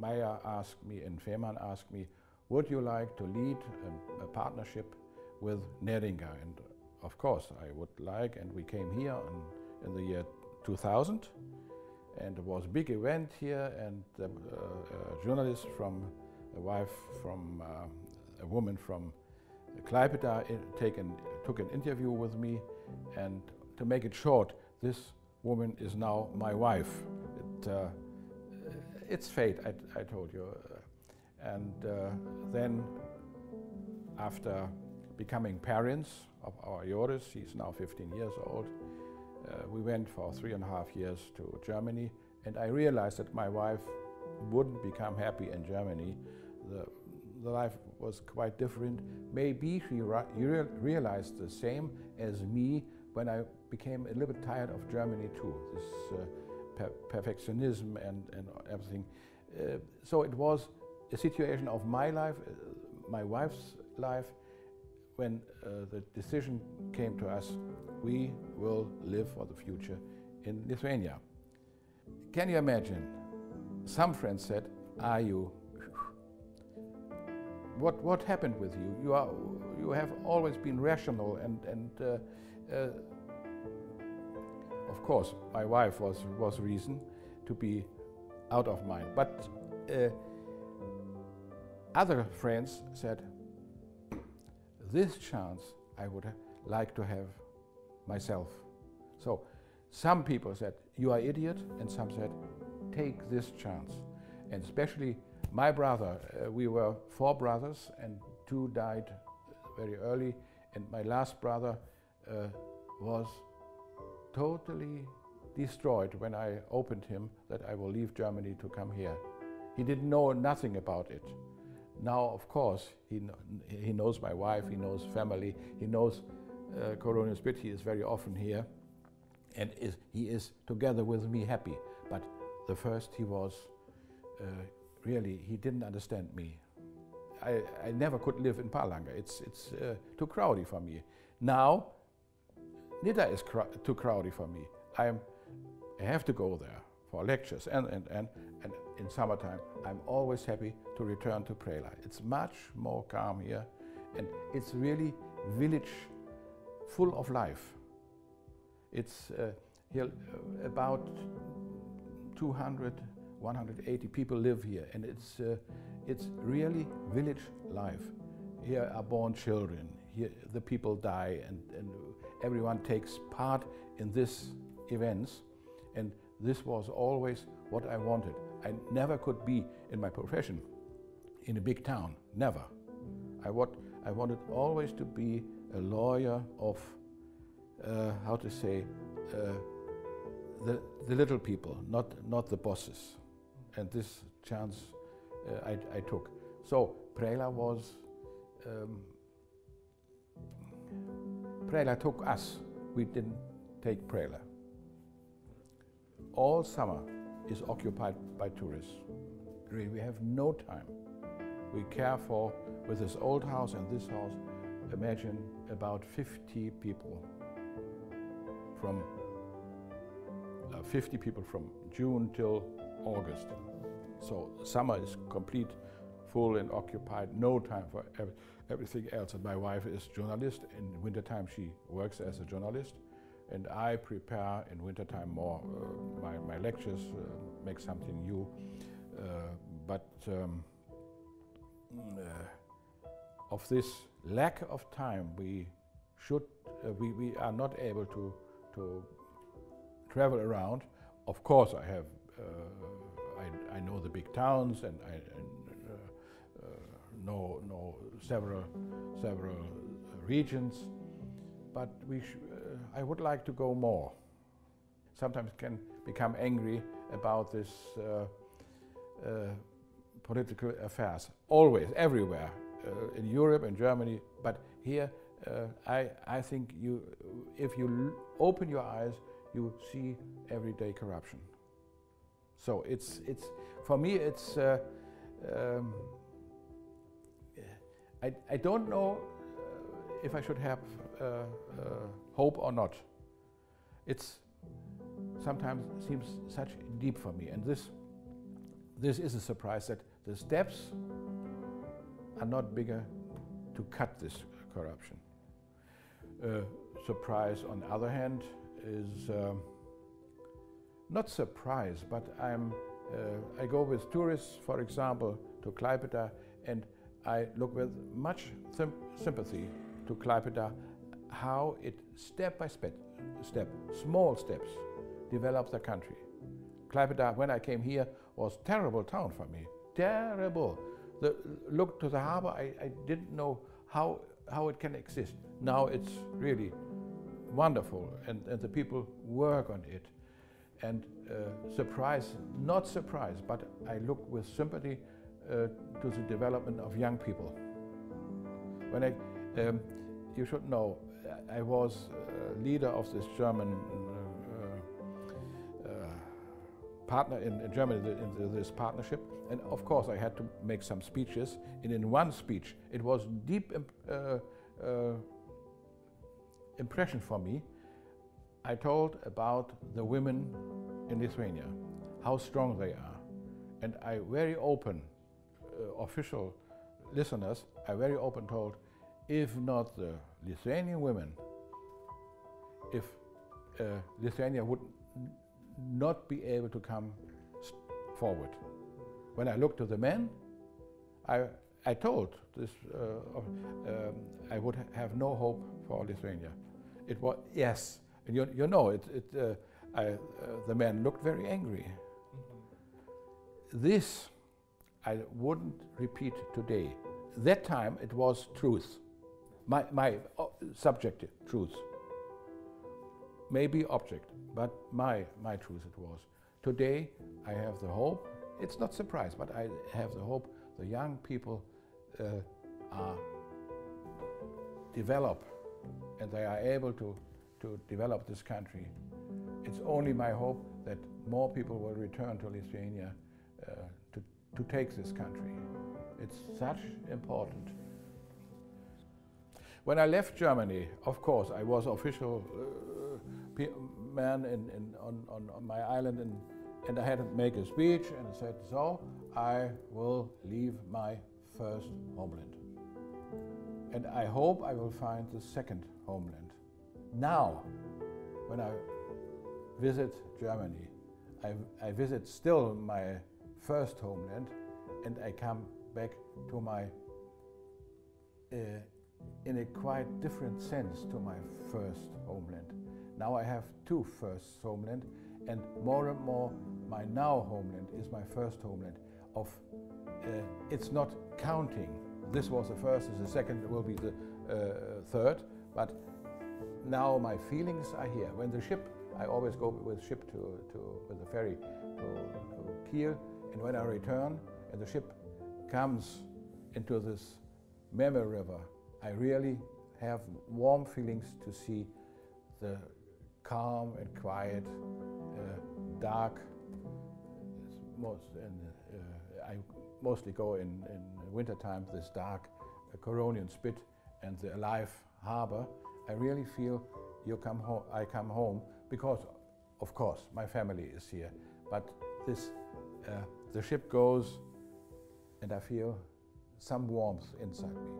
Meyer asked me and Fehmarn asked me, would you like to lead a partnership with Neringa? And of course I would like, and we came here in the year 2000, and it was a big event here, and a journalist from, a woman from Klaipeda took an interview with me, and to make it short, this woman is now my wife. It's fate, I told you. And then, after becoming parents of our Joris, she's now 15 years old, we went for 3.5 years to Germany, and I realized that my wife wouldn't become happy in Germany. The life was quite different. Maybe she realized the same as me when I became a little bit tired of Germany too, this perfectionism and everything. So it was a situation of my life, my wife's life, when the decision came to us, we will live for the future in Lithuania. Can you imagine? Some friends said, are you? What happened with you? You have always been rational, and of course my wife was reason to be out of mind. But other friends said, this chance I would like to have myself. So some people said, you are idiot, and some said, take this chance. And especially my brother, we were 4 brothers, and 2 died very early, and my last brother was totally destroyed when I opened him that I will leave Germany to come here. He didn't know nothing about it. Now, of course, he knows my wife, he knows family, he knows Corona Spit. He is very often here, and he is together with me happy. But the first he was really, he didn't understand me. I never could live in Palanga. It's too crowded for me. Now, Nidda is too crowded for me. I have to go there for lectures, and in summertime I'm always happy to return to Preiloje. It's much more calm here, and it's really village full of life. It's here about 200, 180 people live here, and it's really village life. Here are born children, here the people die, and everyone takes part in these events, and this was always what I wanted. I never could be in my profession in a big town, never. I wanted always to be a lawyer of, how to say, the little people, not the bosses. And this chance I took. So Preiloje was, Preiloje took us. We didn't take Preiloje. All summer is occupied by tourists. Really, we have no time. We care for, with this old house and this house, imagine about 50 people from 50 people from June till August. So summer is complete, full and occupied, no time for everything else. And my wife is journalist. In wintertime she works as a journalist, and I prepare in wintertime more my lectures, make something new. But of this lack of time, we are not able to travel around. Of course, I have I know the big towns, and I know several regions, but I would like to go more. Sometimes can become angry about this political affairs. Always, everywhere, in Europe and Germany, but here I think if you open your eyes, you see everyday corruption. So it's for me it's I don't know if I should have hope or not. It's sometimes seems such deep for me, and this is a surprise that the steps are not bigger to cut this corruption. Surprise, on the other hand, is not surprise, but I go with tourists, for example, to Klaipėda, and I look with much sympathy to Klaipėda, how it step by step, small steps, developed the country. Klaipėda, when I came here, was a terrible town for me. Terrible. Look to the harbor, I didn't know how it can exist. Now it's really wonderful, and the people work on it. And surprise, not surprise, but I look with sympathy to the development of young people. When you should know, I was leader of this German partner in Germany, in this partnership, and of course I had to make some speeches, and in one speech it was deep impression for me. I told about the women in Lithuania, how strong they are, and I very open, official listeners, I very open told, if not the Lithuanian women, if Lithuania would not be able to come forward. When I looked to the men, I told this, I would have no hope for Lithuania. It was, yes, and you know, the men looked very angry. This I wouldn't repeat today. That time it was truth, my subjective truth. Maybe object, but my truth it was. Today I have the hope, it's not surprise, but I have the hope the young people are develop, and they are able to develop this country. It's only my hope that more people will return to Lithuania to take this country. It's such important. When I left Germany, of course, I was official man on my island, and I had to make a speech, and I said, so I will leave my first homeland. And I hope I will find the second homeland. Now, when I visit Germany, I visit still my first homeland, and I come back to my, in a quite different sense, to my first homeland. Now I have two first homeland, and more my now homeland is my first homeland. It's not counting. This was the first, the second will be the third, but now my feelings are here. When the ship, I always go with ship with the ferry to Kiel, and when I return and the ship comes into this Meyeris river, I really have warm feelings to see the calm and quiet, dark. I mostly go in winter time, this dark Coronian spit and the alive harbor. I really feel I come home because, of course, my family is here. But this, the ship goes, and I feel some warmth inside me.